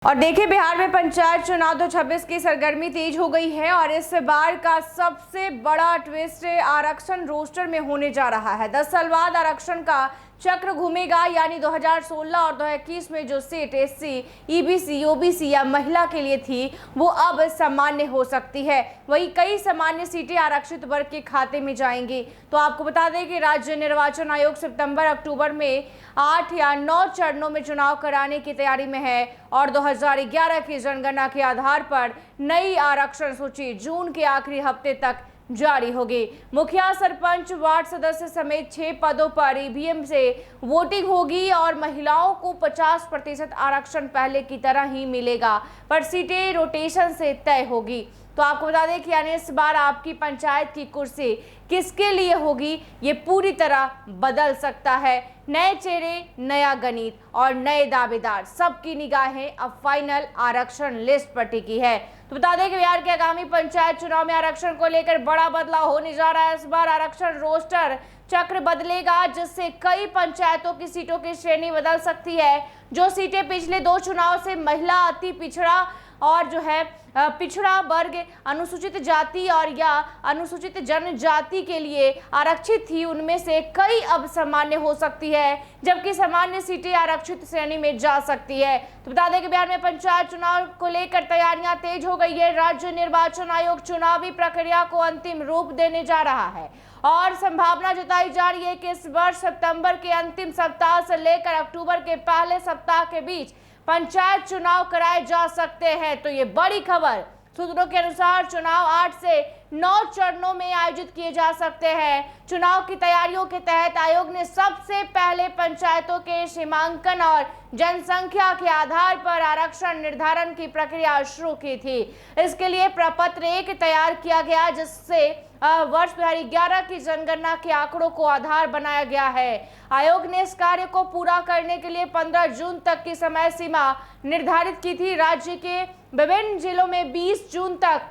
और देखिए, बिहार में पंचायत चुनाव 2026 की सरगर्मी तेज हो गई है और इस बार का सबसे बड़ा ट्विस्ट आरक्षण रोस्टर में होने जा रहा है। 10 साल बाद आरक्षण का चक्र घूमेगा, यानी 2016 और 2021 में जो सीट एससी, ईबीसी, ओबीसी या महिला के लिए थी, वो अब सामान्य हो सकती है। वही कई सामान्य सीटें आरक्षित वर्ग के खाते में जाएंगी। तो आपको बता दें कि राज्य निर्वाचन आयोग सितंबर-अक्टूबर में 8 या 9 चरणों में चुनाव कराने की तैयारी में है और 2011 की जनगणना के आधार पर नई आरक्षण सूची जून के आखिरी हफ्ते तक जारी होगी। मुखिया, सरपंच, वार्ड सदस्य समेत 6 पदों पर ईवीएम से वोटिंग होगी और महिलाओं को 50% आरक्षण पहले की तरह ही मिलेगा, पर सीटें रोटेशन से तय होगी। तो आपको बता दें कि यानी इस बार आपकी पंचायत की कुर्सी किसके लिए होगी, ये पूरी तरह बदल सकता है। नए चेहरे, नया गणित और नए दावेदार, सबकी निगाहें अब फाइनल आरक्षण लिस्ट पर टिकी है। तो बता दें कि बिहार के आगामी पंचायत चुनाव में आरक्षण को लेकर बड़ा बदलाव होने जा रहा है। इस बार आरक्षण रोस्टर चक्र बदलेगा, जिससे कई पंचायतों की सीटों की श्रेणी बदल सकती है। जो सीटें पिछले 2 चुनाव से महिला, अति पिछड़ा और जो है पिछड़ा वर्ग, अनुसूचित जाति और या अनुसूचित जनजाति के लिए आरक्षित थी, उनमें से कई अब सामान्य हो सकती है, जबकि सामान्य सीटें आरक्षित श्रेणी में जा सकती है। तो बता दें कि बिहार में पंचायत चुनाव को लेकर तैयारियां तेज हो गई है। राज्य निर्वाचन आयोग चुनावी प्रक्रिया को अंतिम रूप देने जा रहा है और संभावना जताई जा रही है कि इस वर्ष सितंबर के अंतिम सप्ताह से लेकर अक्टूबर के पहले सप्ताह के बीच पंचायत चुनाव कराए जा सकते हैं। तो ये बड़ी खबर, सूत्रों के अनुसार चुनाव 8 से 9 चरणों में आयोजित किए जा सकते हैं। चुनाव की तैयारियों के तहत आयोग ने सबसे पहले पंचायतों के सीमांकन और जनसंख्या के आधार पर आरक्षण निर्धारण की प्रक्रिया शुरू की थी। इसके लिए प्रपत्र 1 तैयार किया गया, जिससे वर्ष 2011 की जनगणना के आंकड़ों को आधार बनाया गया है। आयोग ने इस कार्य को पूरा करने के लिए 15 जून तक की समय सीमा निर्धारित की थी। राज्य के विभिन्न जिलों में 20 जून तक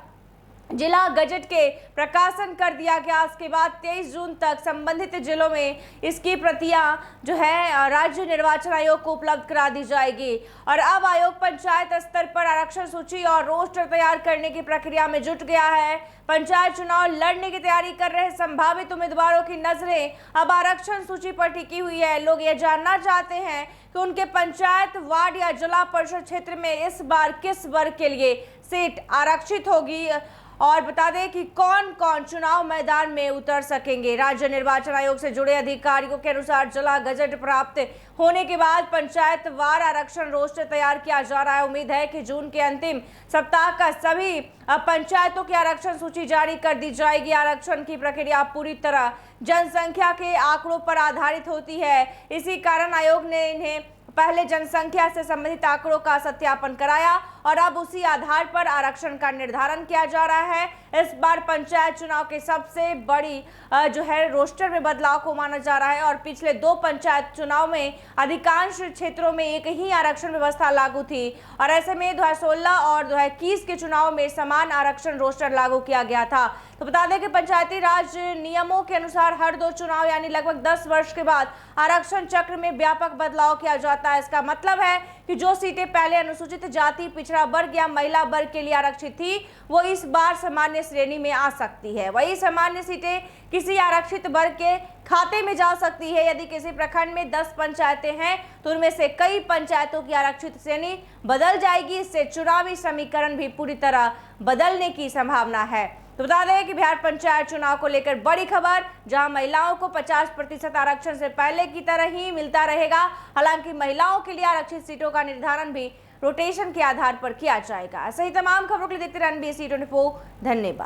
जिला गजट के प्रकाशन कर दिया गया। इसके बाद 23 जून तक संबंधित जिलों में इसकी प्रतियां जो है राज्य निर्वाचन आयोग को उपलब्ध करा दी जाएगी। और अब आयोग पंचायत स्तर पर आरक्षण सूची और रोस्टर तैयार करने की प्रक्रिया में जुट गया है। पंचायत चुनाव लड़ने की तैयारी कर रहे संभावित उम्मीदवारों की नजरें अब आरक्षण सूची पर टिकी हुई है। लोग ये जानना चाहते हैं कि उनके पंचायत, वार्ड या जिला परिषद क्षेत्र में इस बार किस वर्ग के लिए सीट आरक्षित होगी और बता दें कि कौन कौन चुनाव मैदान में उतर सकेंगे। राज्य निर्वाचन आयोग से जुड़े अधिकारियों के अनुसार जिला गजट प्राप्त होने के बाद पंचायत वार आरक्षण रोस्टर तैयार किया जा रहा है। उम्मीद है कि जून के अंतिम सप्ताह का सभी पंचायतों की आरक्षण सूची जारी कर दी जाएगी। आरक्षण की प्रक्रिया पूरी तरह जनसंख्या के आंकड़ों पर आधारित होती है। इसी कारण आयोग ने इन्हें पहले जनसंख्या से संबंधित आंकड़ों का सत्यापन कराया और अब उसी आधार पर आरक्षण का निर्धारण किया जा रहा है। इस बार पंचायत चुनाव के सबसे बड़ी जो है रोस्टर में बदलाव को माना जा रहा है और पिछले 2 पंचायत चुनाव में अधिकांश क्षेत्रों में एक ही आरक्षण व्यवस्था लागू थी और ऐसे में 2016 और 2021 के चुनाव में समान आरक्षण रोस्टर लागू किया गया था। तो बता दें कि पंचायती राज नियमों के अनुसार हर 2 चुनाव यानी लगभग 10 वर्ष के बाद आरक्षण चक्र में व्यापक बदलाव किया जाता है। इसका मतलब है कि जो सीटें पहले अनुसूचित जाति, पिछड़ा वर्ग या महिला वर्ग के लिए आरक्षित थी, वो इस बार सामान्य श्रेणी में आ सकती है। वही सामान्य सीटें किसी आरक्षित वर्ग के खाते में जा सकती है। यदि किसी प्रखंड में 10 पंचायतें हैं तो उनमें से कई पंचायतों की आरक्षित श्रेणी बदल जाएगी। इससे चुनावी समीकरण भी पूरी तरह बदलने की संभावना है। तो बता दें कि बिहार पंचायत चुनाव को लेकर बड़ी खबर, जहां महिलाओं को 50% आरक्षण से पहले की तरह ही मिलता रहेगा। हालांकि महिलाओं के लिए आरक्षित सीटों का निर्धारण भी रोटेशन के आधार पर किया जाएगा। ऐसे ही तमाम खबरों के लिए देखते रहें NBC 24। धन्यवाद।